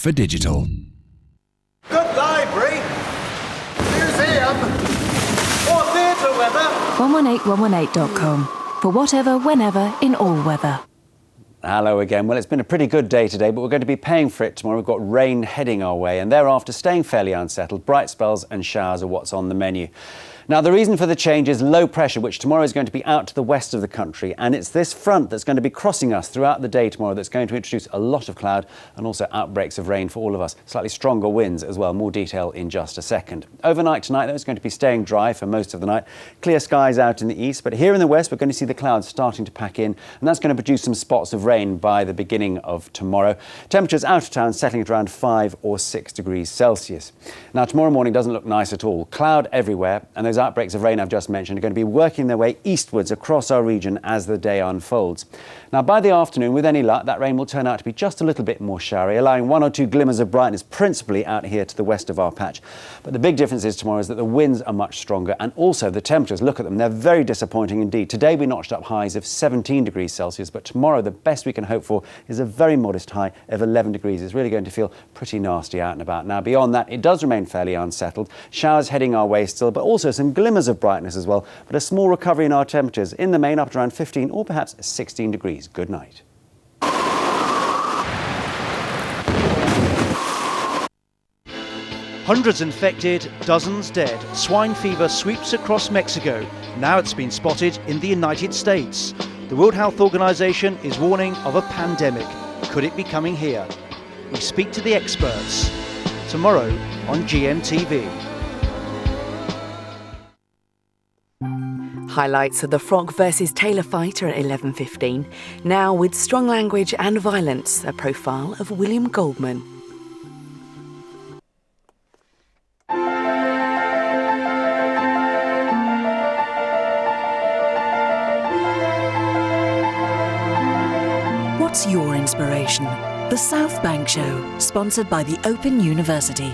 for digital. Good library. Museum. Or theatre weather. 118118.com. For whatever, whenever, in all weather. Hello again. Well, it's been a pretty good day today, but we're going to be paying for it tomorrow. We've got rain heading our way, and thereafter staying fairly unsettled. Bright spells and showers are what's on the menu. Now, the reason for the change is low pressure, which tomorrow is going to be out to the west of the country. And it's this front that's going to be crossing us throughout the day tomorrow that's going to introduce a lot of cloud and also outbreaks of rain for all of us. Slightly stronger winds as well. More detail in just a second. Overnight tonight, though, it's going to be staying dry for most of the night. Clear skies out in the east. But here in the west, we're going to see the clouds starting to pack in. And that's going to produce some spots of rain by the beginning of tomorrow. Temperatures out of town settling at around 5 or 6 degrees Celsius. Now, tomorrow morning doesn't look nice at all. Cloud everywhere. And those outbreaks of rain I've just mentioned are going to be working their way eastwards across our region as the day unfolds. Now, by the afternoon, with any luck, that rain will turn out to be just a little bit more showery, allowing 1 or 2 glimmers of brightness, principally out here to the west of our patch. But the big difference is tomorrow is that the winds are much stronger, and also the temperatures, look at them, they're very disappointing indeed. Today we notched up highs of 17 degrees Celsius, but tomorrow the best we can hope for is a very modest high of 11 degrees. It's really going to feel pretty nasty out and about. Now, beyond that, it does remain fairly unsettled. Showers heading our way still, but also some glimmers of brightness as well, but a small recovery in our temperatures, in the main up to around 15 or perhaps 16 degrees. Good night. Hundreds infected, dozens dead. Swine fever sweeps across Mexico. Now it's been spotted in the United States. The World Health Organization is warning of a pandemic. Could it be coming here? We speak to the experts tomorrow on GMTV. Highlights of the Frog versus Taylor fight are at 11:15. Now with strong language and violence, a profile of William Goldman. What's your inspiration? The South Bank Show, sponsored by the Open University.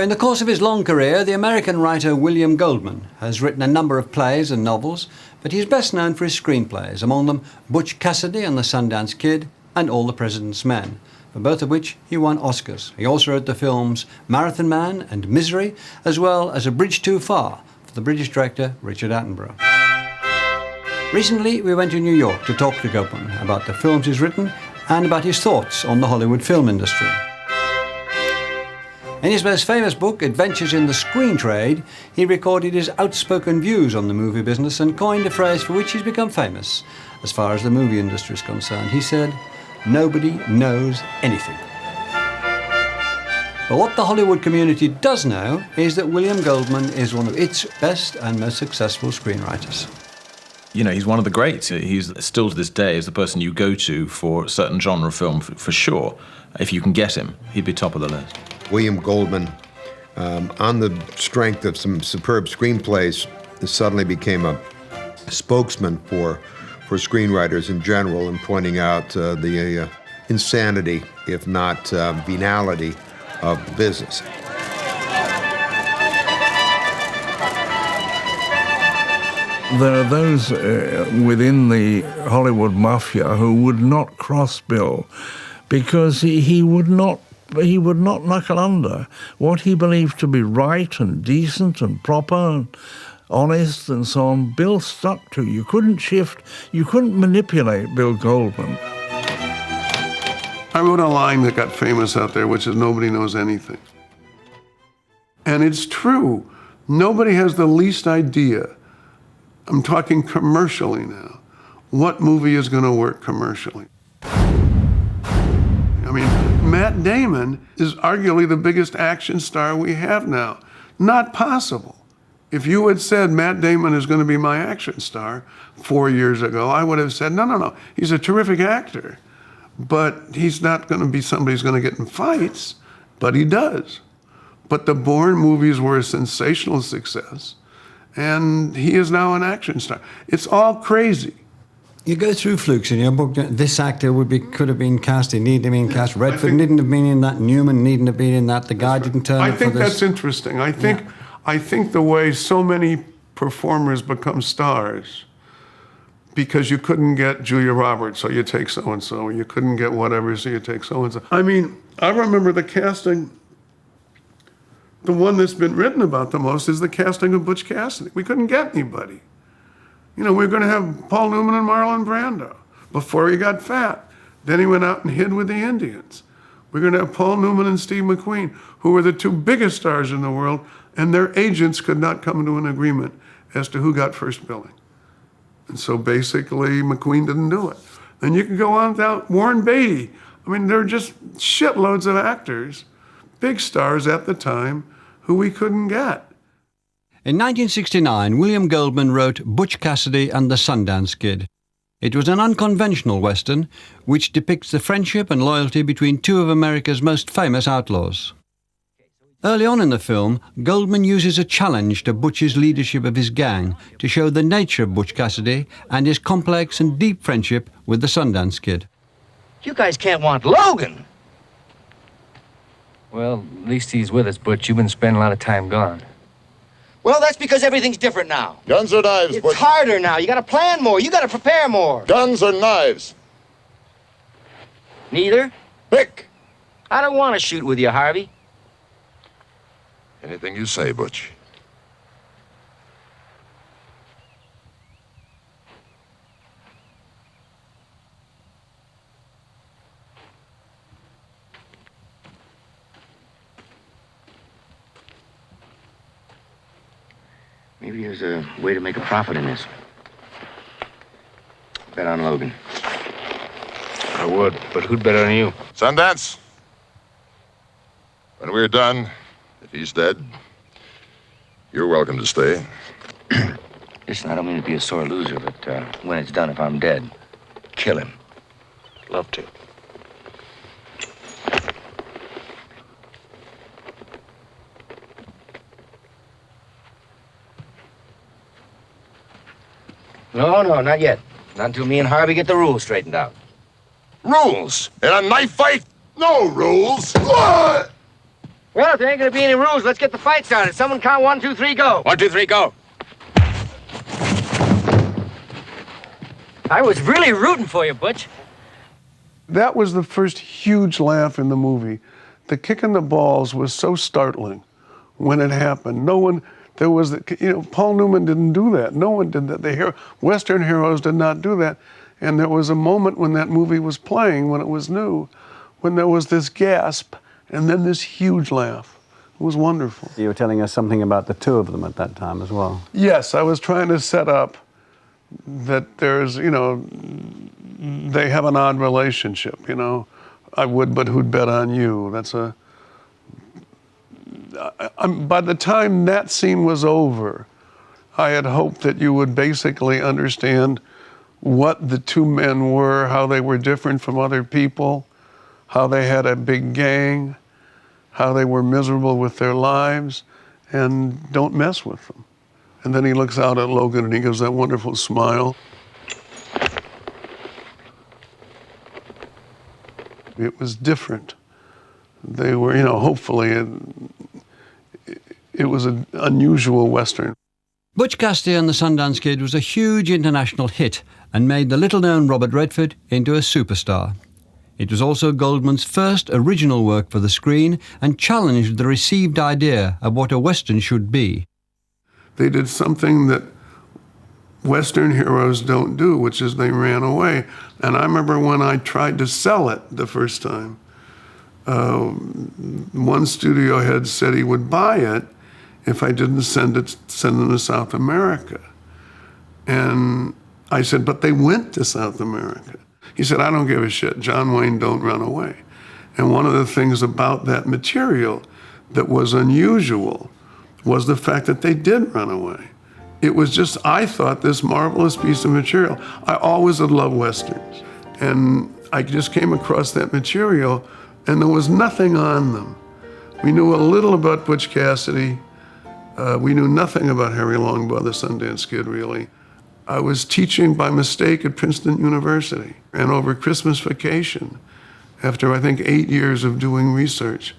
In the course of his long career, the American writer William Goldman has written a number of plays and novels, but he's best known for his screenplays, among them Butch Cassidy and the Sundance Kid and All the President's Men, for both of which he won Oscars. He also wrote the films Marathon Man and Misery, as well as A Bridge Too Far for the British director Richard Attenborough. Recently, we went to New York to talk to Goldman about the films he's written and about his thoughts on the Hollywood film industry. In his most famous book, Adventures in the Screen Trade, he recorded his outspoken views on the movie business and coined a phrase for which he's become famous. As far as the movie industry is concerned, he said, "Nobody knows anything." But what the Hollywood community does know is that William Goldman is one of its best and most successful screenwriters. You know, he's one of the greats. He's still to this day is the person you go to for a certain genre of film, for sure. If you can get him, he'd be top of the list. William Goldman, on the strength of some superb screenplays, suddenly became a spokesman for screenwriters in general and pointing out the insanity, if not venality, of the business. There are those within the Hollywood mafia who would not cross Bill because he would not knuckle under what he believed to be right and decent and proper and honest and so on. Bill stuck to. You couldn't shift, you couldn't manipulate Bill Goldman. I wrote a line that got famous out there, which is nobody knows anything. And it's true. Nobody has the least idea, I'm talking commercially now, what movie is going to work commercially. I mean, Matt Damon is arguably the biggest action star we have now. Not possible. If you had said Matt Damon is going to be my action star 4 years ago, I would have said, no. He's a terrific actor. but he's not going to be somebody who's going to get in fights, but he does. But the Bourne movies were a sensational success, and he is now an action star. It's all crazy. You go through flukes in your book. This actor could have been cast. He needn't have been cast. Redford needn't have been in that. Newman needn't have been in that. The guy didn't turn up for this. I think that's interesting. I think the way so many performers become stars, because you couldn't get Julia Roberts, so you take so-and-so, or you couldn't get whatever, so you take so-and-so. I mean, I remember the casting, the one that's been written about the most is the casting of Butch Cassidy. We couldn't get anybody. You know, we were going to have Paul Newman and Marlon Brando before he got fat. Then he went out and hid with the Indians. We're going to have Paul Newman and Steve McQueen, who were the two biggest stars in the world, and their agents could not come to an agreement as to who got first billing. And so basically, McQueen didn't do it. Then you can go on without Warren Beatty. I mean, there are just shitloads of actors, big stars at the time, who we couldn't get. In 1969, William Goldman wrote Butch Cassidy and the Sundance Kid. It was an unconventional Western which depicts the friendship and loyalty between two of America's most famous outlaws. Early on in the film, Goldman uses a challenge to Butch's leadership of his gang to show the nature of Butch Cassidy and his complex and deep friendship with the Sundance Kid. You guys can't want Logan. Well, at least he's with us, Butch. You've been spending a lot of time gone. Well, that's because everything's different now. Guns or knives, It's Butch? harder now. You gotta plan more. You gotta prepare more. Guns or knives? Neither? Pick. I don't want to shoot with you, Harvey. Anything you say, Butch. Maybe there's a way to make a profit in this. Bet on Logan. I would, but who'd bet on you? Sundance. When we're done, if he's dead, you're welcome to stay. Listen, I don't mean to be a sore loser, but when it's done, if I'm dead, kill him. Love to. No, not yet. Not until me and Harvey get the rules straightened out. Rules? In a knife fight? No rules. What? Well, if there ain't gonna be any rules, let's get the fight started. Someone count 1, 2, 3, go. 1, 2, 3, go. I was really rooting for you, Butch. That was the first huge laugh in the movie. The kick in the balls was so startling when it happened. Paul Newman didn't do that. No one did that. Western heroes did not do that. And there was a moment when that movie was playing, when it was new, when there was this gasp and then this huge laugh. It was wonderful. You were telling us something about the two of them at that time as well. Yes, I was trying to set up that there's, they have an odd relationship, I would, but who'd bet on you? By the time that scene was over, I had hoped that you would basically understand what the two men were, how they were different from other people, how they had a big gang, how they were miserable with their lives, and don't mess with them. And then he looks out at Logan and he gives that wonderful smile. It was different. They were, hopefully it was an unusual Western. Butch Cassidy and the Sundance Kid was a huge international hit and made the little-known Robert Redford into a superstar. It was also Goldman's first original work for the screen and challenged the received idea of what a Western should be. They did something that Western heroes don't do, which is they ran away. And I remember when I tried to sell it the first time, one studio head said he would buy it if I didn't send them to South America. And I said, but they went to South America. He said, I don't give a shit. John Wayne don't run away. And one of the things about that material that was unusual was the fact that they did run away. It was just, I thought, this marvelous piece of material. I always had loved Westerns. And I just came across that material, and there was nothing on them. We knew a little about Butch Cassidy. We knew nothing about Harry Longbaugh, the Sundance Kid, really. I was teaching by mistake at Princeton University, and over Christmas vacation, after I think 8 years of doing research,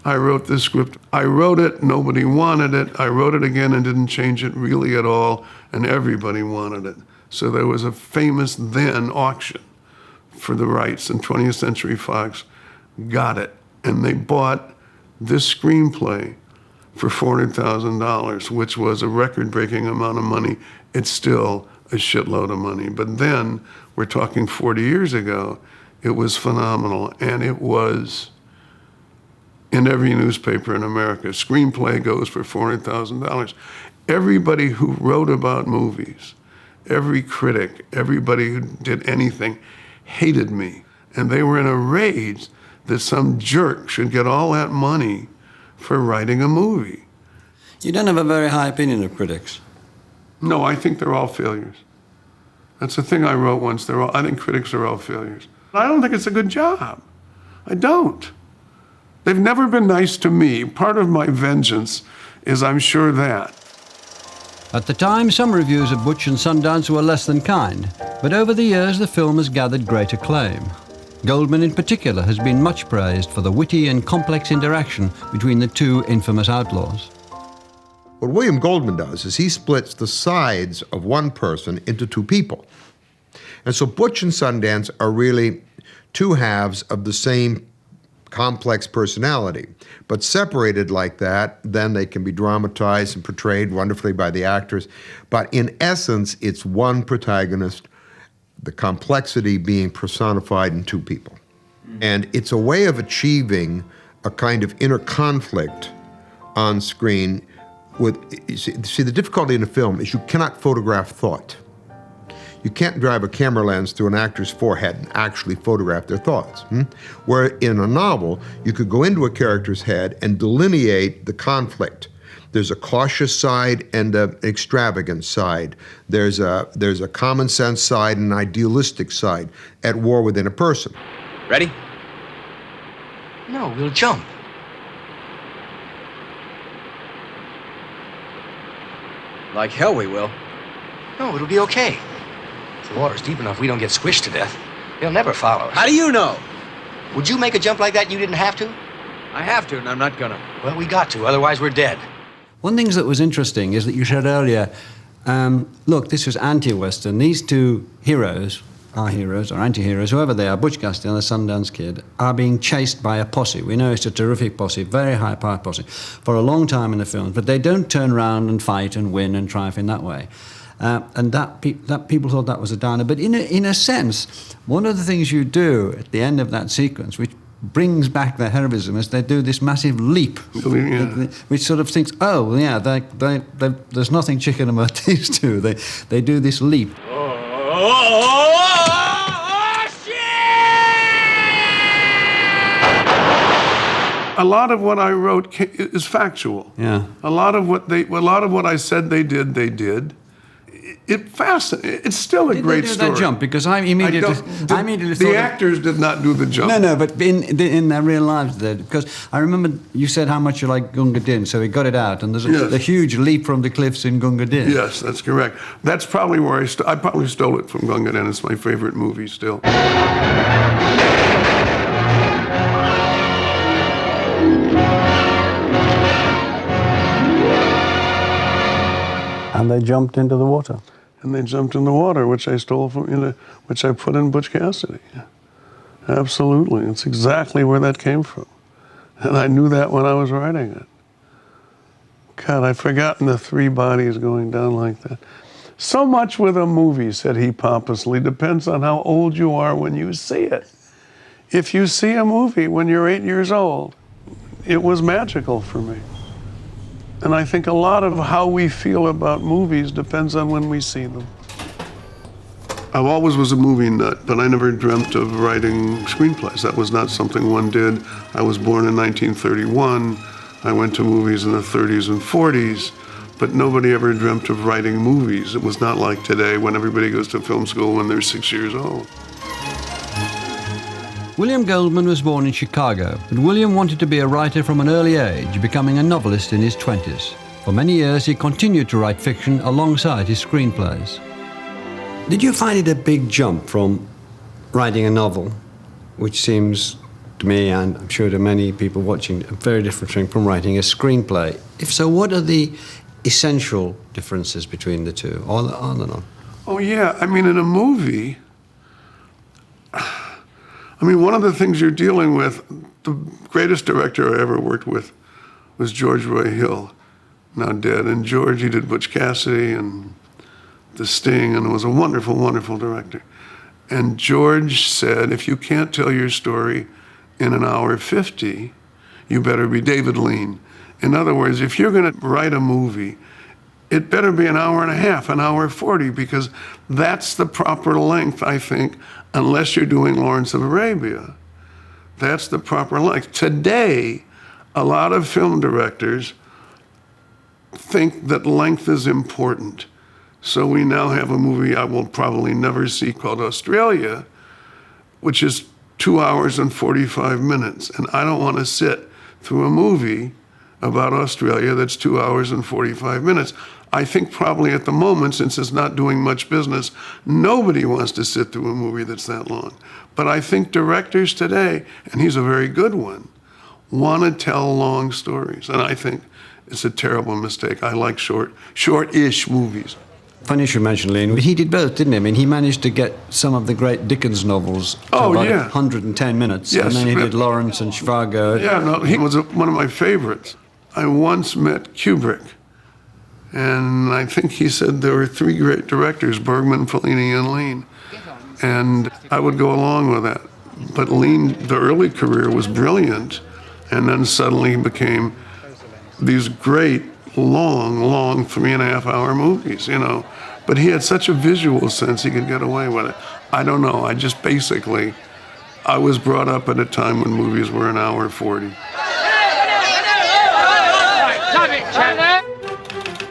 I wrote this script. I wrote it, nobody wanted it. I wrote it again and didn't change it really at all, and everybody wanted it. So there was a famous then auction for the rights, and 20th Century Fox got it. And they bought this screenplay for $400,000, which was a record-breaking amount of money. It's still a shitload of money. But then, we're talking 40 years ago, it was phenomenal, and it was in every newspaper in America. Screenplay goes for $400,000. Everybody who wrote about movies, every critic, everybody who did anything, hated me. And they were in a rage that some jerk should get all that money for writing a movie. You don't have a very high opinion of critics. No, I think they're all failures. That's the thing I wrote once. I think critics are all failures. I don't think it's a good job. I don't. They've never been nice to me. Part of my vengeance is I'm sure that. At the time, some reviews of Butch and Sundance were less than kind, but over the years the film has gathered great acclaim. Goldman in particular has been much praised for the witty and complex interaction between the two infamous outlaws. What William Goldman does is he splits the sides of one person into two people. And so Butch and Sundance are really two halves of the same complex personality, but separated like that, then they can be dramatized and portrayed wonderfully by the actors. But in essence, it's one protagonist, the complexity being personified in two people. And it's a way of achieving a kind of inner conflict on screen with, you see, the difficulty in a film is you cannot photograph thought. You can't drive a camera lens through an actor's forehead and actually photograph their thoughts. Where in a novel, you could go into a character's head and delineate the conflict. There's a cautious side and an extravagant side. There's a common sense side and an idealistic side at war within a person. Ready? No, we'll jump. Like hell we will. No, it'll be okay. If the water's deep enough, we don't get squished to death. They'll never follow us. How do you know? Would you make a jump like that and you didn't have to? I have to, and I'm not gonna. Well, we got to, otherwise we're dead. One thing that was interesting is that you said earlier, look, this was anti-Western. These two heroes, our heroes or anti-heroes, whoever they are, Butch Cassidy and the Sundance Kid, are being chased by a posse. We know it's a terrific posse, very high-powered posse, for a long time in the film, but they don't turn around and fight and win and triumph in that way. And that people thought that was a downer. But in a sense, one of the things you do at the end of that sequence, which brings back the heroism, is they do this massive leap, which sort of thinks, oh, well, yeah, there's nothing chicken about these two. They do this leap. A lot of what I wrote is factual. Yeah. A lot of what I said they did. It's still a great story. That jump, because I immediately thought the actors did not do the jump. No, but in their real lives, they did. Because I remember you said how much you like Gunga Din, so he got it out, and there's a huge leap from the cliffs in Gunga Din. Yes, that's correct. That's probably where I probably stole it from Gunga Din. It's my favorite movie still. And they jumped into the water. And they jumped in the water, which I stole from, which I put in Butch Cassidy. Absolutely, it's exactly where that came from. And I knew that when I was writing it. God, I'd forgotten the three bodies going down like that. So much with a movie, said he pompously, depends on how old you are when you see it. If you see a movie when you're 8 years old, it was magical for me. And I think a lot of how we feel about movies depends on when we see them. I always was a movie nut, but I never dreamt of writing screenplays. That was not something one did. I was born in 1931. I went to movies in the 30s and 40s, but nobody ever dreamt of writing movies. It was not like today when everybody goes to film school when they're 6 years old. William Goldman was born in Chicago, but William wanted to be a writer from an early age, becoming a novelist in his 20s. For many years, he continued to write fiction alongside his screenplays. Did you find it a big jump from writing a novel, which seems to me, and I'm sure to many people watching, a very different thing from writing a screenplay? If so, what are the essential differences between the two? On and on. Oh, yeah. I mean, in a movie, one of the things you're dealing with, the greatest director I ever worked with was George Roy Hill, now dead. And George, he did Butch Cassidy and The Sting, and was a wonderful, wonderful director. And George said, if you can't tell your story in an hour 50, you better be David Lean. In other words, if you're going to write a movie, it better be an hour and a half, an hour 40, because that's the proper length, I think, unless you're doing Lawrence of Arabia. That's the proper length. Today, a lot of film directors think that length is important. So we now have a movie I will probably never see called Australia, which is 2 hours and 45 minutes. And I don't want to sit through a movie about Australia that's 2 hours and 45 minutes. I think probably at the moment, since it's not doing much business, nobody wants to sit through a movie that's that long. But I think directors today, and he's a very good one, want to tell long stories. And I think it's a terrible mistake. I like short-ish movies. Funny you should mention Lean. He did both, didn't he? I mean, he managed to get some of the great Dickens novels to about 110 minutes. Yes. And then he did Lawrence and Chicago. Yeah, no, he was one of my favorites. I once met Kubrick, and I think he said there were 3 great directors, Bergman, Fellini, and Lean. And I would go along with that. But Lean, the early career was brilliant, and then suddenly he became these great, long 3.5-hour movies, you know. But he had such a visual sense he could get away with it. I don't know, I was brought up at a time when movies were an hour 40.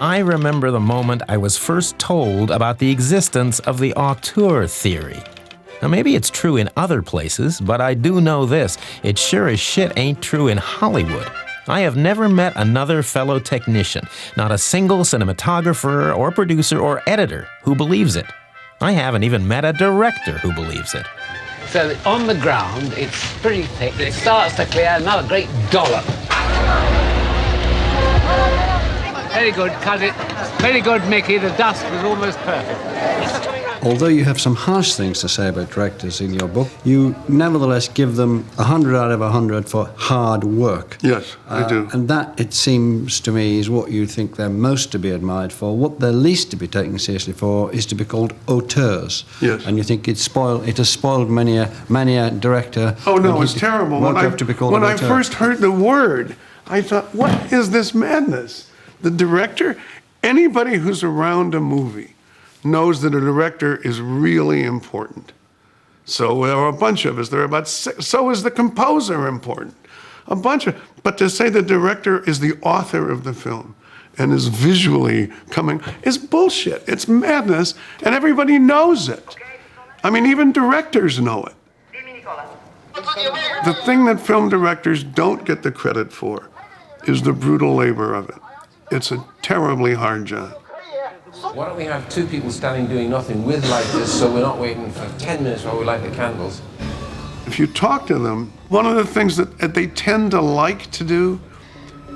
I remember the moment I was first told about the existence of the auteur theory. Now, maybe it's true in other places, but I do know this: it sure as shit ain't true in Hollywood. I have never met another fellow technician, not a single cinematographer or producer or editor who believes it. I haven't even met a director who believes it. So on the ground, it's pretty thick. It starts to clear, another great dollop. Very good, cut it. Very good, Mickey. The dust was almost perfect. Although you have some harsh things to say about directors in your book, you nevertheless give them 100 out of 100 for hard work. Yes, I do. And that, it seems to me, is what you think they're most to be admired for. What they're least to be taken seriously for is to be called auteurs. Yes. And you think it has spoiled many a director. Oh, no, it's terrible. When I first heard the word, I thought, what is this madness? The director, anybody who's around a movie knows that a director is really important. So there are a bunch of us. There are about 6. So is the composer important. But to say the director is the author of the film and is visually coming is bullshit. It's madness, and everybody knows it. I mean, even directors know it. The thing that film directors don't get the credit for is the brutal labor of it. It's a terribly hard job. Why don't we have 2 people standing doing nothing with lighters, so we're not waiting for 10 minutes while we light the candles? If you talk to them, one of the things that they tend to like to do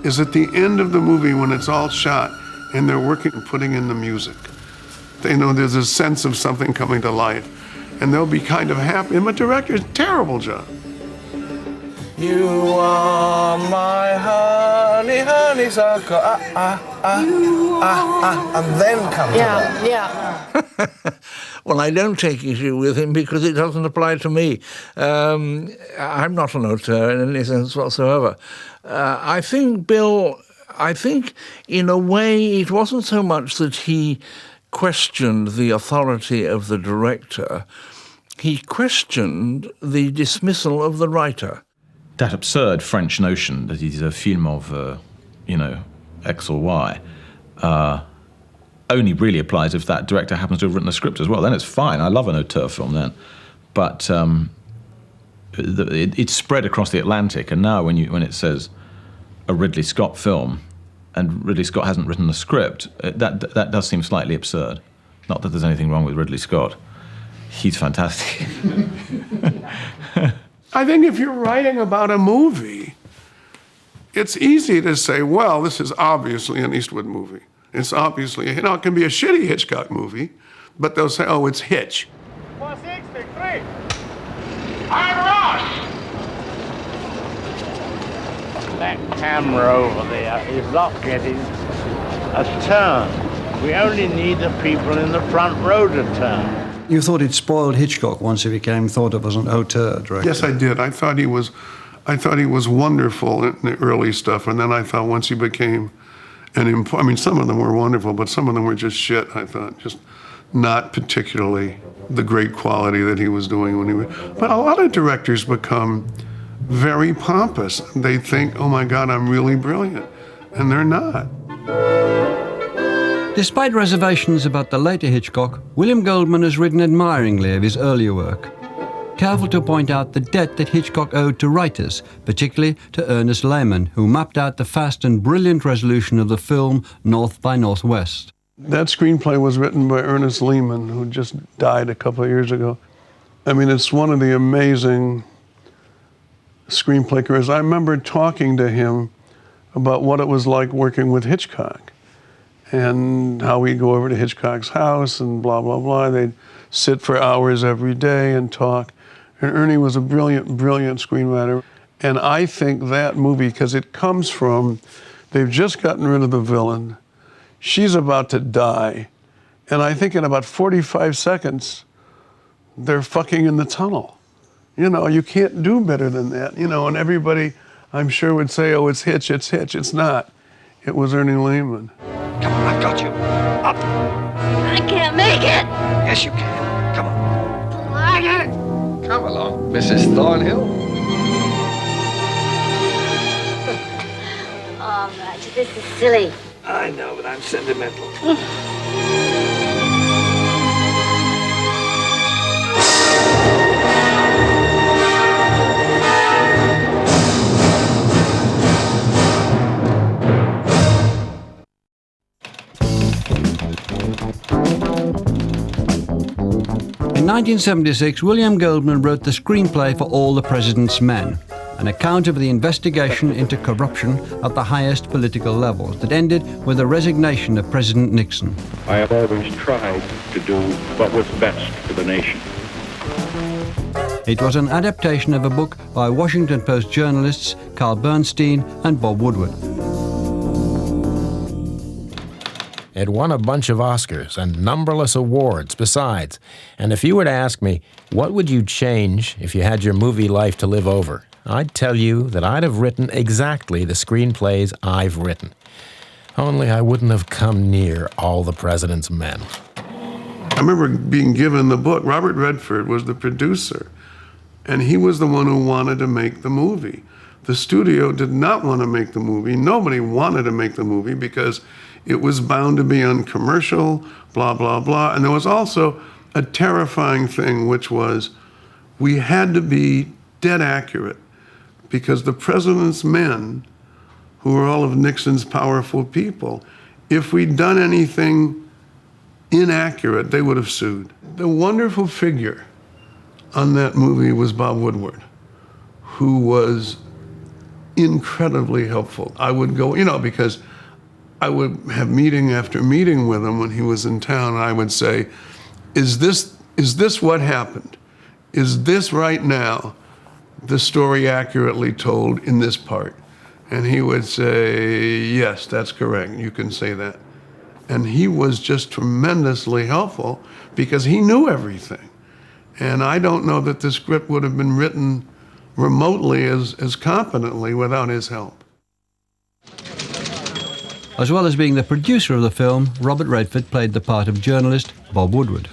is at the end of the movie when it's all shot and they're working and putting in the music. They know there's a sense of something coming to life, and they'll be kind of happy. And my director's terrible job. You are my honey, honeysuckle, and then come to that. Yeah. Well, I don't take issue with him because it doesn't apply to me. I'm not an auteur in any sense whatsoever. I think in a way it wasn't so much that he questioned the authority of the director, he questioned the dismissal of the writer. That absurd French notion that it is a film of, X or Y, only really applies if that director happens to have written a script as well. Then it's fine. I love an auteur film then. But It's spread across the Atlantic, and now when it says a Ridley Scott film, and Ridley Scott hasn't written a script, that does seem slightly absurd. Not that there's anything wrong with Ridley Scott. He's fantastic. I think if you're writing about a movie, it's easy to say, well, this is obviously an Eastwood movie. It's obviously, it can be a shitty Hitchcock movie, but they'll say, oh, it's Hitch. 463. I'm Ross. That camera over there is not getting a turn. We only need the people in the front row to turn. You thought it spoiled Hitchcock once he became thought of as an auteur director? Yes, I did. I thought he was wonderful in the early stuff, and then I thought once he became some of them were wonderful, but some of them were just shit, I thought. Just not particularly the great quality that he was doing when he was. But a lot of directors become very pompous. They think, oh my God, I'm really brilliant. And they're not. Despite reservations about the later Hitchcock, William Goldman has written admiringly of his earlier work. Careful to point out the debt that Hitchcock owed to writers, particularly to Ernest Lehman, who mapped out the fast and brilliant resolution of the film North by Northwest. That screenplay was written by Ernest Lehman, who just died a couple of years ago. I mean, it's one of the amazing screenplay careers. I remember talking to him about what it was like working with Hitchcock and how we'd go over to Hitchcock's house and blah, blah, blah. They'd sit for hours every day and talk. And Ernie was a brilliant, brilliant screenwriter. And I think that movie, because it comes from, they've just gotten rid of the villain. She's about to die. And I think in about 45 seconds, they're fucking in the tunnel. You can't do better than that. And everybody, I'm sure, would say, oh, it's Hitch, it's Hitch. It's not. It was Ernie Lehman. Come on, I've got you. Up. I can't make it. Yes, you can. Come on. Liar. Come along, Mrs. Thornhill. Oh, Roger, this is silly. I know, but I'm sentimental. In 1976, William Goldman wrote the screenplay for All the President's Men, an account of the investigation into corruption at the highest political levels that ended with the resignation of President Nixon. I have always tried to do what was best for the nation. It was an adaptation of a book by Washington Post journalists Carl Bernstein and Bob Woodward. It won a bunch of Oscars and numberless awards besides. And if you were to ask me, what would you change if you had your movie life to live over? I'd tell you that I'd have written exactly the screenplays I've written. Only I wouldn't have come near All the President's Men. I remember being given the book. Robert Redford was the producer, and he was the one who wanted to make the movie. The studio did not want to make the movie. Nobody wanted to make the movie because it was bound to be uncommercial, blah, blah, blah. And there was also a terrifying thing, which was we had to be dead accurate because the president's men, who were all of Nixon's powerful people, if we'd done anything inaccurate, they would have sued. The wonderful figure on that movie was Bob Woodward, who was incredibly helpful. I would go, because I would have meeting after meeting with him when he was in town, and I would say, is this what happened? Is this right now the story accurately told in this part? And he would say, yes, that's correct. You can say that. And he was just tremendously helpful because he knew everything. And I don't know that the script would have been written remotely as competently without his help. As well as being the producer of the film, Robert Redford played the part of journalist Bob Woodward.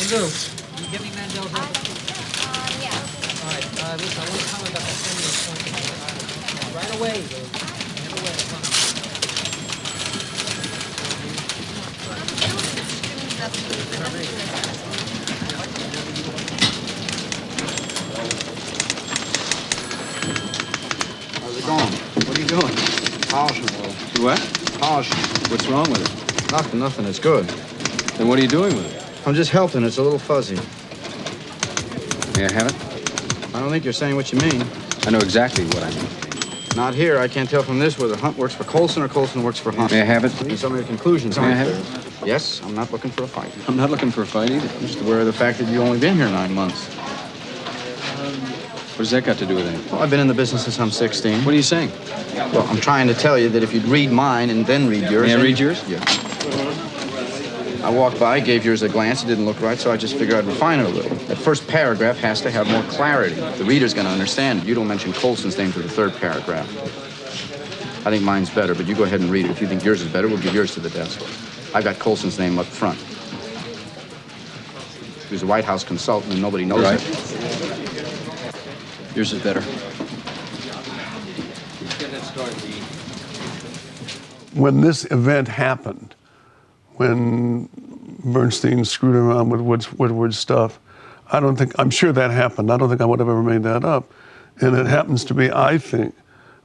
You give me Mandel's yeah. All right, listen, I want to comment about the right away. Right away. How's it going? What are you doing? Polishing, Will. You what? Polishing. What's wrong with it? Nothing. It's good. Then what are you doing with it? I'm just helping. It's a little fuzzy. May I have it? I don't think you're saying what you mean. I know exactly what I mean. Not here. I can't tell from this whether Hunt works for Colson or Colson works for Hunt. May I have it, please? And some of your conclusions May I aren't have clear. Yes, I'm not looking for a fight. I'm not looking for a fight either. I'm just aware of the fact that you've only been here 9 months. What does that got to do with anything? Well, I've been in the business since I'm 16. What are you saying? Well, I'm trying to tell you that if you'd read mine and then read yours... May I read yours? Yeah. I walked by, gave yours a glance. It didn't look right, so I just figured I'd refine it a little. That first paragraph has to have more clarity. The reader's going to understand it. You don't mention Colson's name to the third paragraph. I think mine's better, but you go ahead and read it. If you think yours is better, we'll give yours to the desk. I've got Colson's name up front. He was a White House consultant and nobody knows Right. it. Yours is better. When this event happened, when Bernstein screwed around with Woodward's stuff, I'm sure that happened. I don't think I would have ever made that up. And it happens to be, I think,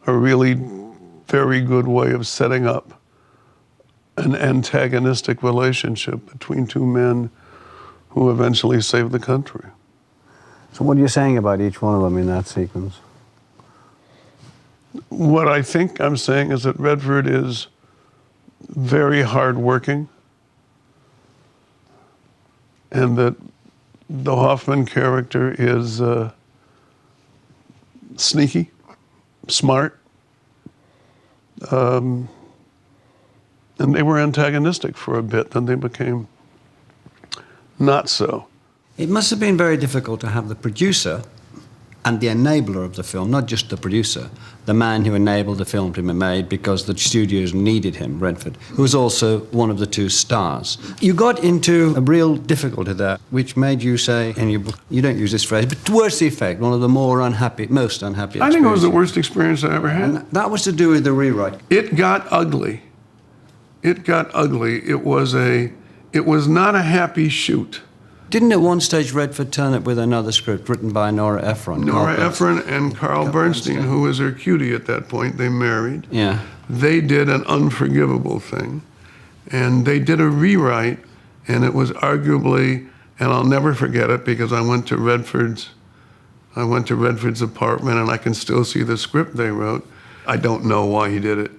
a really very good way of setting up an antagonistic relationship between two men who eventually saved the country. So what are you saying about each one of them in that sequence? What I think I'm saying is that Redford is very hardworking, and that the Hoffman character is sneaky, smart, and they were antagonistic for a bit, then they became not so. It must have been very difficult to have the producer and the enabler of the film, not just the producer, the man who enabled the film to be made because the studios needed him, Redford, who was also one of the two stars. You got into a real difficulty there, which made you say in your book, you don't use this phrase, but towards the effect, one of the most unhappy experiences. I think it was the worst experience I ever had. And that was to do with the rewrite. It got ugly. It got ugly. It was not a happy shoot. Didn't at one stage Redford turn up with another script written by Nora Ephron? Nora Ephron and Carl Bernstein, who was her cutie at that point, they married. Yeah. They did an unforgivable thing. And they did a rewrite, and it was arguably, and I'll never forget it because I went to Redford's apartment and I can still see the script they wrote. I don't know why he did it.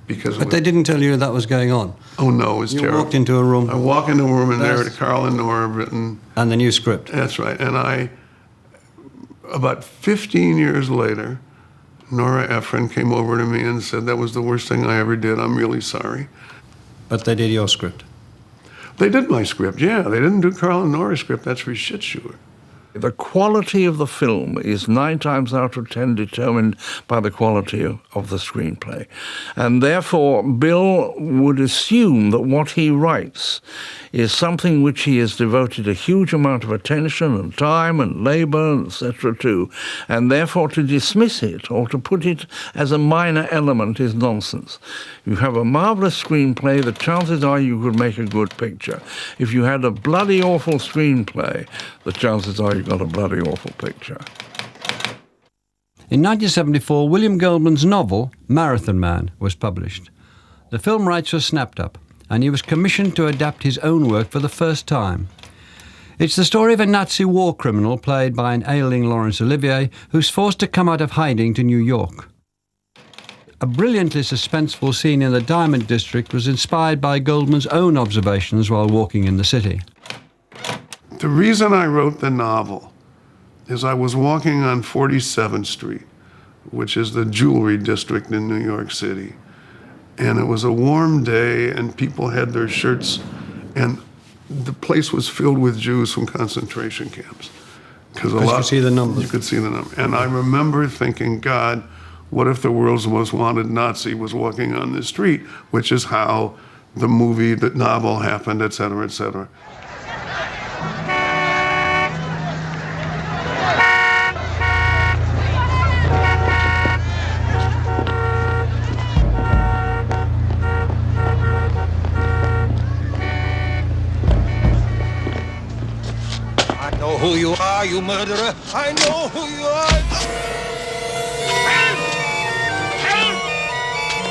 But they didn't tell you that was going on? Oh, no, it was terrible. You walked into a room? I walk into a room and there Carl and Nora have written... And the new script? That's right. And about 15 years later, Nora Ephron came over to me and said, that was the worst thing I ever did. I'm really sorry. But they did your script? They did my script, yeah. They didn't do Carl and Nora's script. That's for shit sure. The quality of the film is 9 times out of 10 determined by the quality of the screenplay. And therefore, Bill would assume that what he writes is something which he has devoted a huge amount of attention and time and labor, etc. to, and therefore to dismiss it or to put it as a minor element is nonsense. You have a marvelous screenplay, the chances are you could make a good picture. If you had a bloody awful screenplay, the chances are you got a bloody awful picture. In 1974, William Goldman's novel, Marathon Man, was published. The film rights were snapped up, and he was commissioned to adapt his own work for the first time. It's the story of a Nazi war criminal played by an ailing Laurence Olivier who's forced to come out of hiding to New York. A brilliantly suspenseful scene in the Diamond District was inspired by Goldman's own observations while walking in the city. The reason I wrote the novel is I was walking on 47th Street, which is the jewelry district in New York City. And it was a warm day and people had their shirts, and the place was filled with Jews from concentration camps. Because you could see the numbers. You could see the numbers. And I remember thinking, God, what if the world's most wanted Nazi was walking on this street, which is how the movie, the novel happened, et cetera, et cetera. you murderer. I know who you are. Help!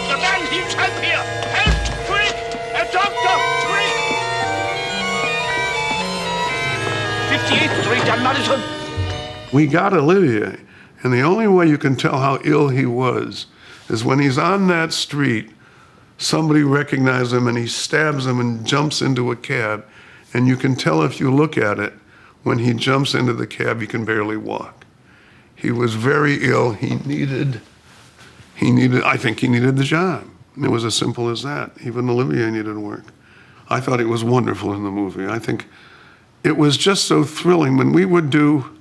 The man needs help here! Help! Quick! A doctor! Quick! 58th Street and Madison! We got Olivier, and the only way you can tell how ill he was is when he's on that street, somebody recognizes him and he stabs him and jumps into a cab, and you can tell if you look at it, when he jumps into the cab, he can barely walk. He was very ill. I think he needed the job. It was as simple as that. Even Olivier needed work. I thought it was wonderful in the movie. I think it was just so thrilling when we would do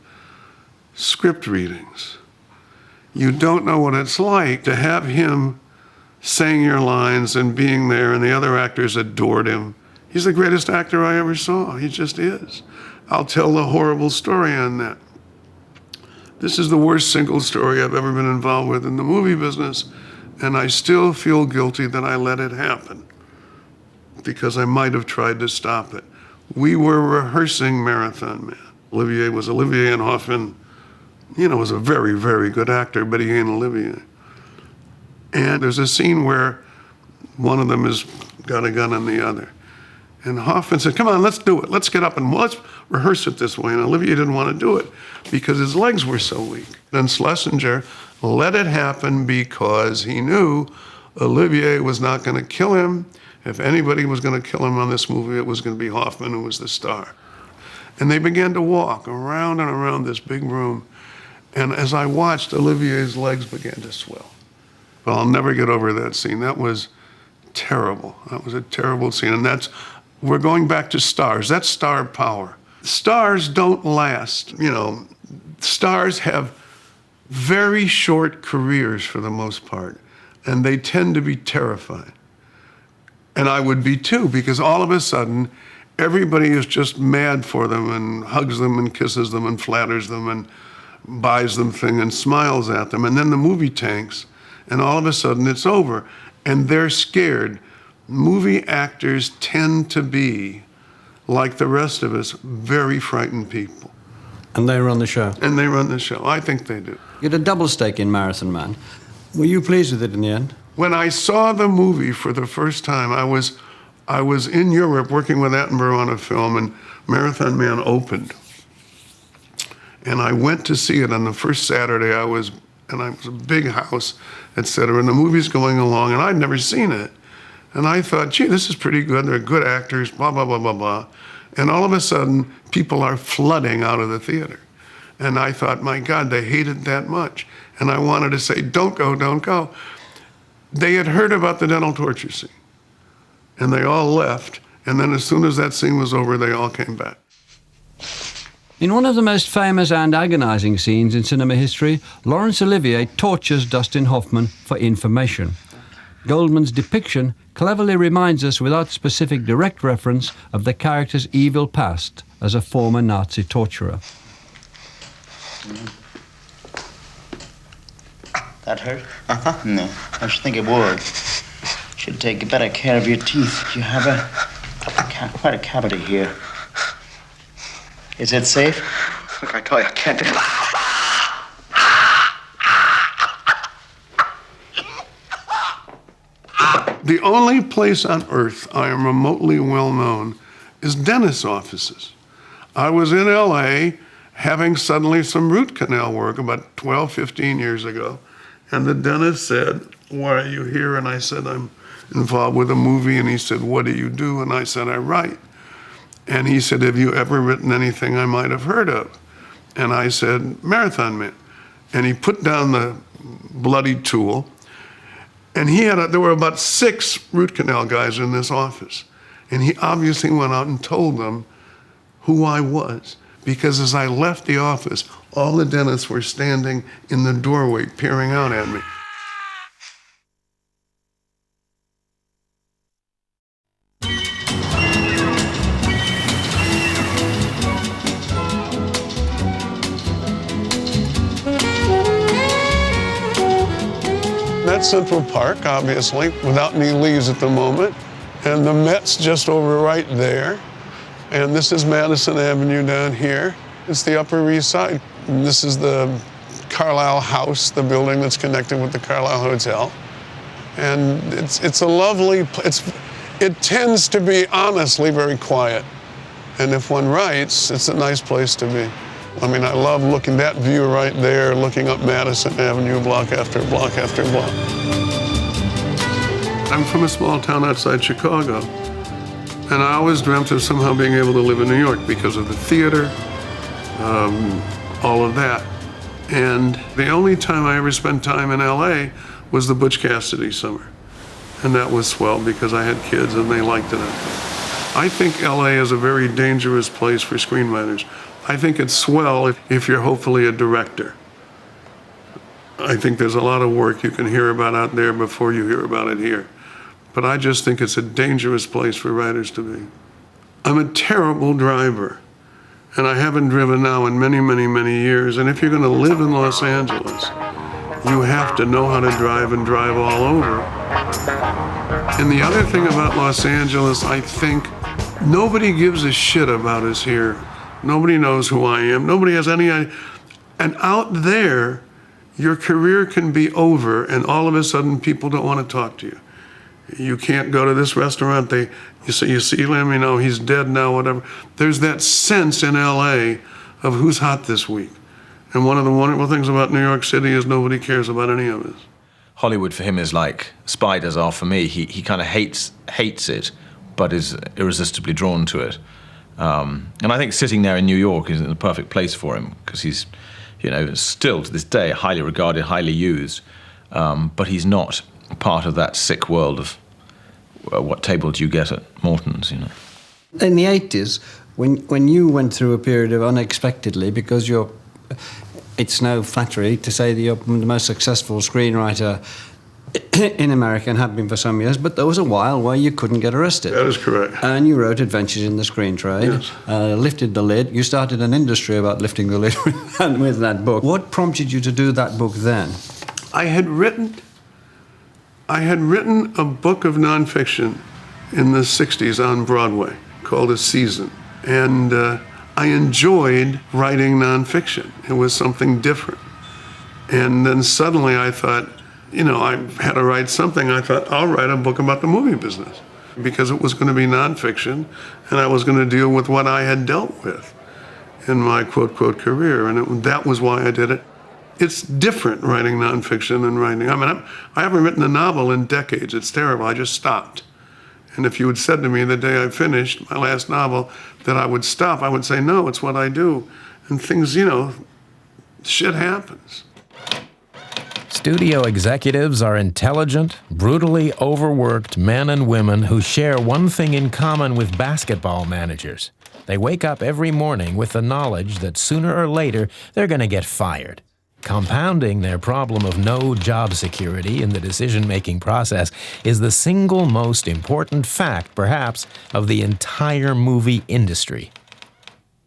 script readings. You don't know what it's like to have him saying your lines and being there, and the other actors adored him. He's the greatest actor I ever saw. He just is. I'll tell the horrible story on that. This is the worst single story I've ever been involved with in the movie business, and I still feel guilty that I let it happen because I might have tried to stop it. We were rehearsing Marathon Man. Olivier was Olivier, and Hoffman, was a very, very good actor, but he ain't Olivier. And there's a scene where one of them has got a gun on the other. And Hoffman said, come on, let's do it. Let's get up and let's rehearse it this way. And Olivier didn't want to do it because his legs were so weak. Then Schlesinger let it happen because he knew Olivier was not going to kill him. If anybody was going to kill him on this movie, it was going to be Hoffman, who was the star. And they began to walk around and around this big room. And as I watched, Olivier's legs began to swell. Well, I'll never get over that scene. That was terrible. That was a terrible scene. And we're going back to stars. That's star power. Stars don't last. Stars have very short careers for the most part, and they tend to be terrifying. And I would be too, because all of a sudden, everybody is just mad for them and hugs them and kisses them and flatters them and buys them things and smiles at them. And then the movie tanks, and all of a sudden it's over. And they're scared. Movie actors tend to be, like the rest of us, very frightened people. And they run the show. And they run the show. I think they do. You had a double stake in Marathon Man. Were you pleased with it in the end? When I saw the movie for the first time, I was in Europe working with Attenborough on a film, and Marathon Man opened. And I went to see it on the first Saturday. It was a big house, etc. And the movie's going along, and I'd never seen it. And I thought, gee, this is pretty good. They're good actors, blah, blah, blah, blah, blah. And all of a sudden, people are flooding out of the theater. And I thought, my God, they hate it that much. And I wanted to say, don't go, don't go. They had heard about the dental torture scene. And they all left. And then as soon as that scene was over, they all came back. In one of the most famous and agonizing scenes in cinema history, Laurence Olivier tortures Dustin Hoffman for information. Goldman's depiction cleverly reminds us, without specific direct reference, of the character's evil past as a former Nazi torturer. That hurt? No, I should think it would. Should take better care of your teeth. You have quite a cavity here. Is it safe? Look, I tell you, I can't do it. The only place on earth I am remotely well known is dentist offices. I was in LA having suddenly some root canal work about 12, 15 years ago. And the dentist said, why are you here? And I said, I'm involved with a movie. And he said, what do you do? And I said, I write. And he said, have you ever written anything I might have heard of? And I said, Marathon Man. And he put down the bloody tool. And there were about 6 root canal guys in this office. And he obviously went out and told them who I was. Because as I left the office, all the dentists were standing in the doorway peering out at me. That's Central Park, obviously, without any leaves at the moment. And the Met's just over right there. And this is Madison Avenue down here. It's the Upper East Side. This is the Carlisle House, the building that's connected with the Carlisle Hotel. And it's a lovely, it tends to be honestly very quiet. And if one writes, it's a nice place to be. I mean, I love looking, that view right there, looking up Madison Avenue block after block after block. I'm from a small town outside Chicago, and I always dreamt of somehow being able to live in New York because of the theater, all of that. And the only time I ever spent time in LA was the Butch Cassidy summer. And that was swell because I had kids and they liked it. I think LA is a very dangerous place for screenwriters. I think it's swell if you're hopefully a director. I think there's a lot of work you can hear about out there before you hear about it here. But I just think it's a dangerous place for writers to be. I'm a terrible driver, and I haven't driven now in many, many, many years. And if you're going to live in Los Angeles, you have to know how to drive and drive all over. And the other thing about Los Angeles, I think, nobody gives a shit about us here. Nobody knows who I am. Nobody has any idea. And out there, your career can be over, and all of a sudden, people don't want to talk to you. You can't go to this restaurant. You see him, you know, he's dead now, whatever. There's that sense in LA of who's hot this week. And one of the wonderful things about New York City is nobody cares about any of us. Hollywood for him is like spiders are for me. He kind of hates it, but is irresistibly drawn to it. And I think sitting there in New York is the perfect place for him because he's, you know, still to this day highly regarded, highly used, but he's not part of that sick world of what table do you get at Morton's, you know. In the 80s, when you went through a period of unexpectedly, because it's no flattery to say that you're the most successful screenwriter in America and have been for some years, but there was a while where you couldn't get arrested. That is correct. And you wrote Adventures in the Screen Trade, yes. Lifted the Lid. You started an industry about lifting the lid with that book. What prompted you to do that book then? I had written a book of nonfiction in the 60s on Broadway called A Season. And I enjoyed writing nonfiction. It was something different. And then suddenly I thought, you know, I had to write something. I thought, I'll write a book about the movie business because it was going to be nonfiction and I was going to deal with what I had dealt with in my quote career. And that was why I did it. It's different writing nonfiction than writing. I mean, I haven't written a novel in decades. It's terrible. I just stopped. And if you had said to me the day I finished my last novel that I would stop, I would say, no, it's what I do. And things, you know, shit happens. Studio executives are intelligent, brutally overworked men and women who share one thing in common with basketball managers. They wake up every morning with the knowledge that sooner or later they're going to get fired. Compounding their problem of no job security in the decision-making process is the single most important fact, perhaps, of the entire movie industry.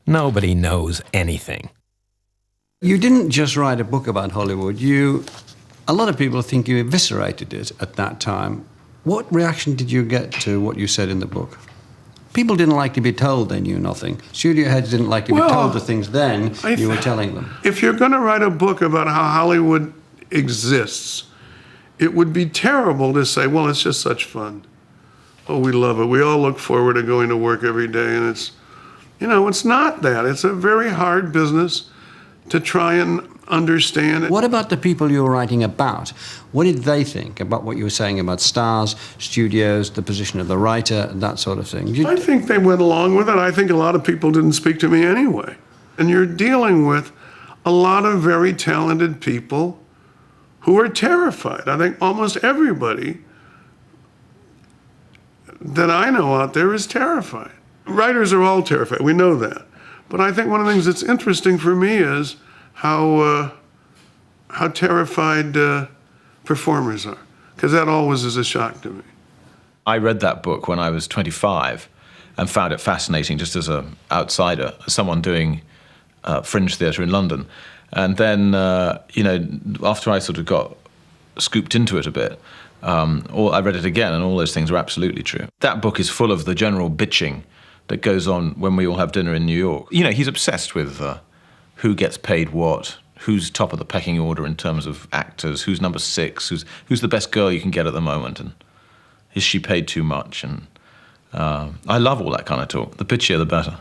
Nobody knows anything. You didn't just write a book about Hollywood. A lot of people think you eviscerated it at that time. What reaction did you get to what you said in the book? People didn't like to be told they knew nothing. Studio heads didn't like to be told the things then you were telling them. If you're going to write a book about how Hollywood exists, it would be terrible to say, well, it's just such fun. Oh, we love it. We all look forward to going to work every day. And it's, you know, it's not that. It's a very hard business to try and understand it. What about the people you were writing about? What did they think about what you were saying about stars, studios, the position of the writer, that sort of thing? I think they went along with it. I think a lot of people didn't speak to me anyway. And you're dealing with a lot of very talented people who are terrified. I think almost everybody that I know out there is terrified. Writers are all terrified. We know that. But I think one of the things that's interesting for me is how terrified performers are, because that always is a shock to me. I read that book when I was 25 and found it fascinating just as an outsider, someone doing fringe theatre in London. And then, you know, after I sort of got scooped into it a bit, I read it again, and all those things are absolutely true. That book is full of the general bitching that goes on when we all have dinner in New York. You know, he's obsessed with who gets paid what, who's top of the pecking order in terms of actors, who's number 6, who's the best girl you can get at the moment, and is she paid too much? And I love all that kind of talk. The pitchier, the better.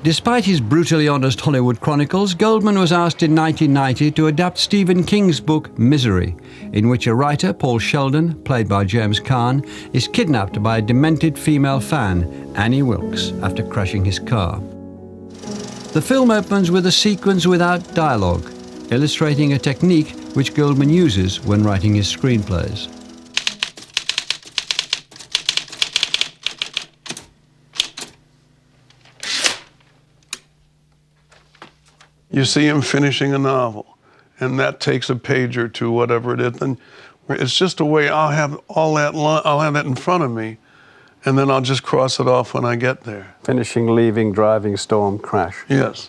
Despite his brutally honest Hollywood chronicles, Goldman was asked in 1990 to adapt Stephen King's book Misery, in which a writer, Paul Sheldon, played by James Caan, is kidnapped by a demented female fan, Annie Wilkes, after crashing his car. The film opens with a sequence without dialogue, illustrating a technique which Goldman uses when writing his screenplays. You see him finishing a novel, and that takes a page or two, whatever it is. And it's just a way I'll have I'll have that in front of me, and then I'll just cross it off when I get there. Finishing, leaving, driving, storm, crash. Yes.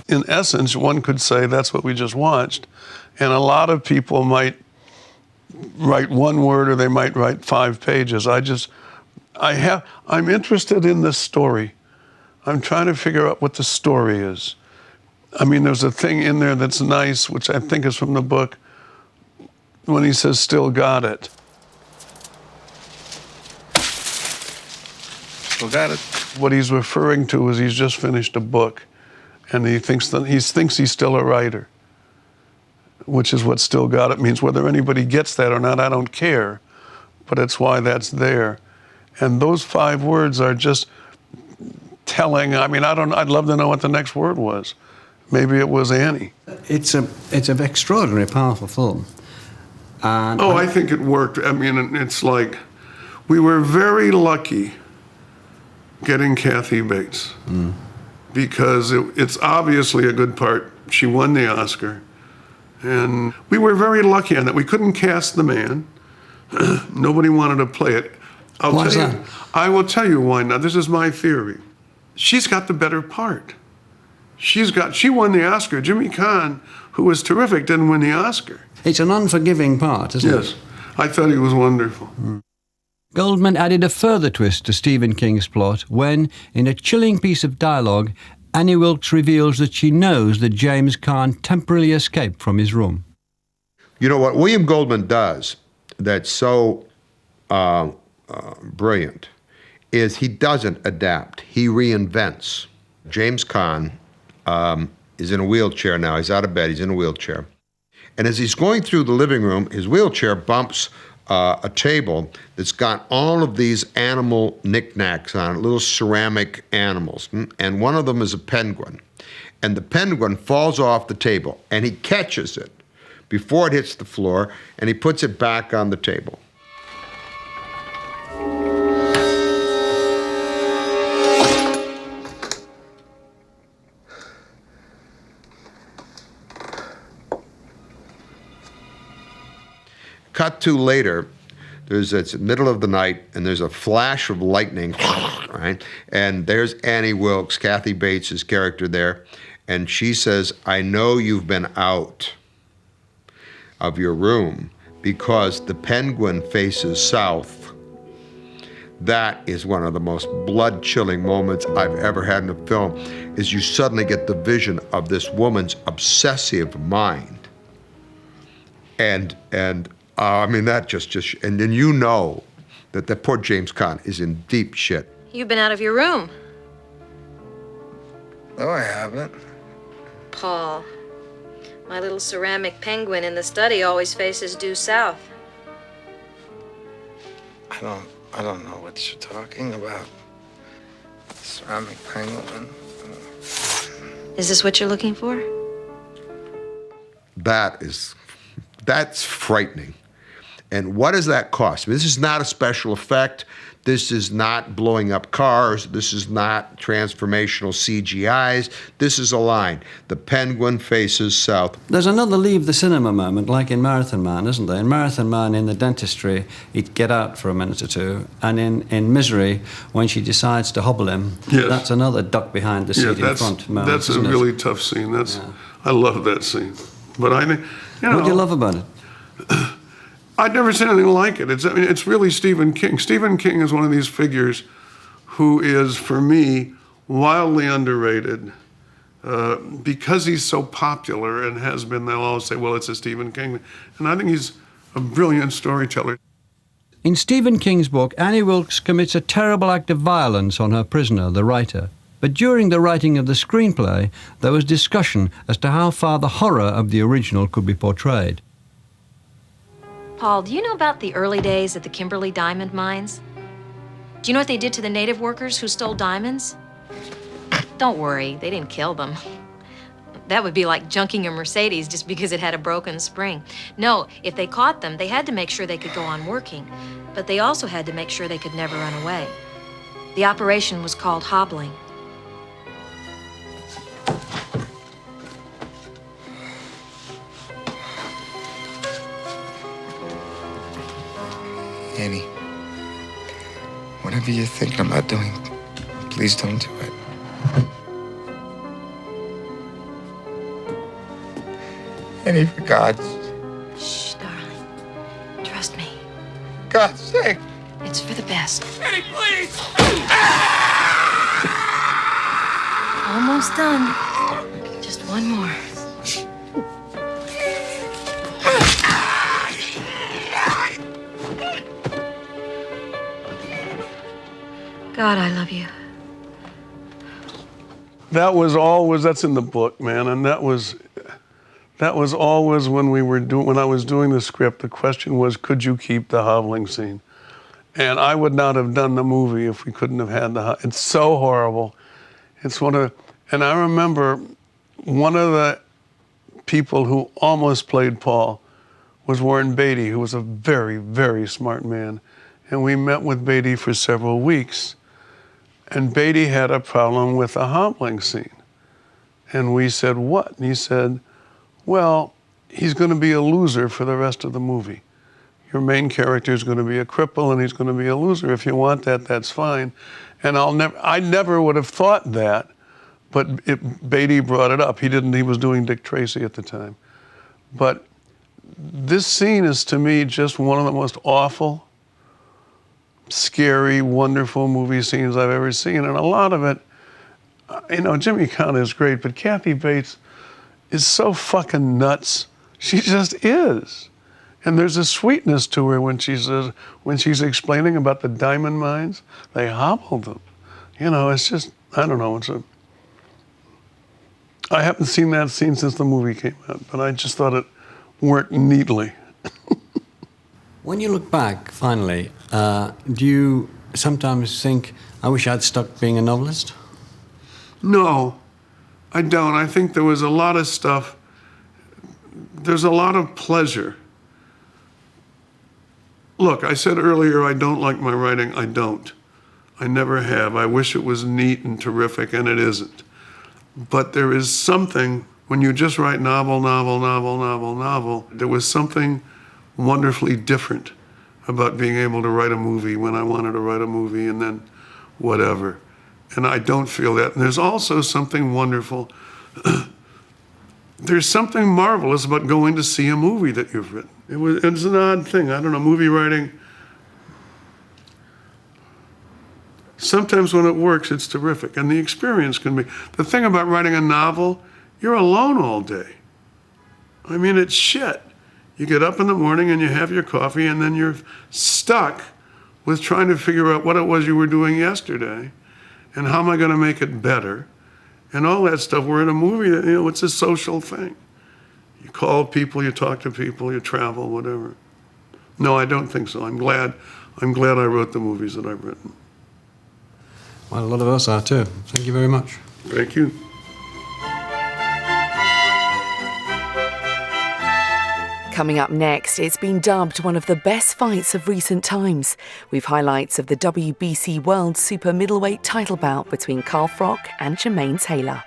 In essence, one could say that's what we just watched. And a lot of people might write one word or they might write 5 pages. I'm interested in this story. I'm trying to figure out what the story is. I mean, there's a thing in there that's nice, which I think is from the book, when he says, "Still got it." Still got it. What he's referring to is he's just finished a book. And he thinks he's still a writer, which is what "still got it" means. Whether anybody gets that or not, I don't care, but it's why that's there. And those 5 words are just telling. I mean, I'd love to know what the next word was. Maybe it was Annie. It's an extraordinarily powerful film. And I think it worked. I mean, it's like we were very lucky getting Kathy Bates. Because it's obviously a good part. She won the Oscar. And we were very lucky on that. We couldn't cast the man. Nobody wanted to play it. Why is that? I will tell you why not. This is my theory. She's got the better part. She won the Oscar. Jimmy Caan, who was terrific, didn't win the Oscar. It's an unforgiving part, isn't it? Yes. I thought he was wonderful. Goldman added a further twist to Stephen King's plot when, in a chilling piece of dialogue, Annie Wilkes reveals that she knows that James Caan temporarily escaped from his room. You know what William Goldman does that's so brilliant is he doesn't adapt. He reinvents. James Caan is in a wheelchair now. He's out of bed. He's in a wheelchair. And as he's going through the living room, his wheelchair bumps a table that's got all of these animal knickknacks on it, little ceramic animals. And one of them is a penguin. And the penguin falls off the table, and he catches it before it hits the floor, and he puts it back on the table. Cut to later, it's the middle of the night, and there's a flash of lightning, right? And there's Annie Wilkes, Kathy Bates' character there, and she says, "I know you've been out of your room because the penguin faces south." That is one of the most blood-chilling moments I've ever had in a film, is you suddenly get the vision of this woman's obsessive mind. And I mean, that just and then you know that poor James Caan is in deep shit. You've been out of your room. No, I haven't. Paul, my little ceramic penguin in the study always faces due south. I don't know what you're talking about. Ceramic penguin. Is this what you're looking for? That's frightening. And what does that cost? I mean, this is not a special effect. This is not blowing up cars. This is not transformational CGIs. This is a line. The Penguin faces south. There's another leave the cinema moment, like in Marathon Man, isn't there? In Marathon Man, in the dentistry, he'd get out for a minute or two. And in Misery, when she decides to hobble him, Yes. that's another duck behind the seat in front moment. That's a isn't it? really tough scene. I love that scene. But I think, What do you love about it? I'd never seen anything like it. It's really Stephen King. Stephen King is one of these figures who is, for me, wildly underrated because he's so popular and has been. They'll always say, well, it's a Stephen King. And I think he's a brilliant storyteller. In Stephen King's book, Annie Wilkes commits a terrible act of violence on her prisoner, the writer. But during the writing of the screenplay, there was discussion as to how far the horror of the original could be portrayed. Paul, do you know about the early days at the Kimberley diamond mines? Do you know what they did to the native workers who stole diamonds? Don't worry, they didn't kill them. That would be like junking a Mercedes just because it had a broken spring. No, if they caught them, they had to make sure they could go on working, but they also had to make sure they could never run away. The operation was called hobbling. Annie, whatever you're thinking about doing, please don't do it. Annie, for God's... Shh, darling. Trust me. God's sake. It's for the best. Annie, please! Almost done. Just one more. God, I love you. That's in the book, man, and that was always when I was doing the script, the question was, could you keep the hobbling scene? And I would not have done the movie if we couldn't have had it's so horrible. And I remember one of the people who almost played Paul was Warren Beatty, who was a very, very smart man. And we met with Beatty for several weeks. And Beatty had a problem with the hobbling scene. And we said, what? And he said, well, he's going to be a loser for the rest of the movie. Your main character is going to be a cripple and he's going to be a loser. If you want that, that's fine. And I never would have thought that, but Beatty brought it up. He was doing Dick Tracy at the time. But this scene is, to me, just one of the most awful, scary, wonderful movie scenes I've ever seen. And a lot of it, Jimmy Connor is great, but Kathy Bates is so fucking nuts. She just is. And there's a sweetness to her when she's explaining about the diamond mines. They hobbled them. It's just, I don't know. I haven't seen that scene since the movie came out, but I just thought it worked neatly. When you look back, finally, do you sometimes think, I wish I'd stuck being a novelist? No, I don't. I think there was a lot of stuff. There's a lot of pleasure. Look, I said earlier I don't like my writing. I don't. I never have. I wish it was neat and terrific, and it isn't. But there is something, when you just write novel, there was something wonderfully different about being able to write a movie when I wanted to write a movie and then whatever. And I don't feel that. And there's also something wonderful. There's something marvelous about going to see a movie that you've written. It's an odd thing. I don't know, movie writing, sometimes when it works, it's terrific. And the experience can be. The thing about writing a novel, you're alone all day. I mean, it's shit. You get up in the morning and you have your coffee and then you're stuck with trying to figure out what it was you were doing yesterday and how am I going to make it better and all that stuff. We're in a movie that, it's a social thing. You call people, you talk to people, you travel, whatever. No, I don't think so. I'm glad I wrote the movies that I've written. Well, a lot of us are too. Thank you very much. Thank you. Coming up next, it's been dubbed one of the best fights of recent times. We've highlights of the WBC World Super Middleweight title bout between Carl Froch and Jermaine Taylor.